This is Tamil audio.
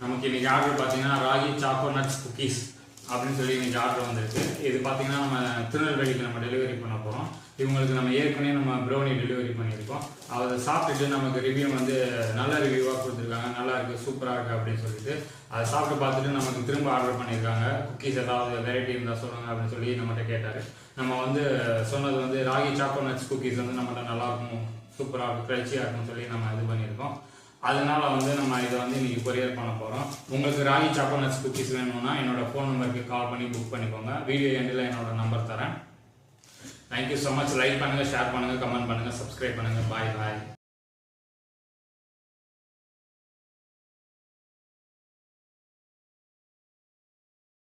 நமக்கு இன்னைக்கு ஆர்டர் பார்த்தீங்கன்னா ராகி சாக்கோ நட்ஸ் குக்கீஸ் அப்படின்னு சொல்லி இன்னைக்கு ஆர்டர் வந்திருக்கு. இது பார்த்தீங்கன்னா நம்ம திருநெல்வேலிக்கு நம்ம டெலிவரி பண்ண போகிறோம். இவங்களுக்கு நம்ம ஏற்கனவே நம்ம ப்ரௌனி டெலிவரி பண்ணியிருக்கோம். அதை சாப்பிட்டுட்டு நமக்கு ரிவ்யூ வந்து நல்ல ரிவ்யூவாக கொடுத்துருக்காங்க. நல்லா இருக்குது, சூப்பராக இருக்குது அப்படின்னு சொல்லிட்டு அதை சாப்பிட்டு பார்த்துட்டு நமக்கு திரும்ப ஆர்டர் பண்ணியிருக்காங்க. குக்கீஸ் ஏதாவது வெரைட்டி இருந்தால் சொல்லுங்கள் அப்படின்னு சொல்லி நம்மகிட்ட கேட்டார். நம்ம வந்து சொன்னது வந்து ராகி சாக்கோ நட்ஸ் குக்கீஸ் வந்து நம்மகிட்ட நல்லாயிருக்கும், சூப்பராக இருக்கும், கிரன்ச்சியாக இருக்கும்னு சொல்லி நம்ம இது பண்ணியிருக்கோம். அதனால வந்து நம்ம இதை வந்து இன்னைக்கு கொரியர் பண்ண போகிறோம். உங்களுக்கு ராகி சாக்கோ நட்ஸ் குக்கீஸ் வேணும்னா என்னோட ஃபோன் நம்பருக்கு கால் பண்ணி புக் பண்ணிக்கோங்க. வீடியோ எண்டில் என்னோட நம்பர் தரேன். Thank you so much. லைக் பண்ணுங்கள், ஷேர் பண்ணுங்கள், கமெண்ட் பண்ணுங்கள், சப்ஸ்கிரைப் பண்ணுங்கள். பாய் பாய்.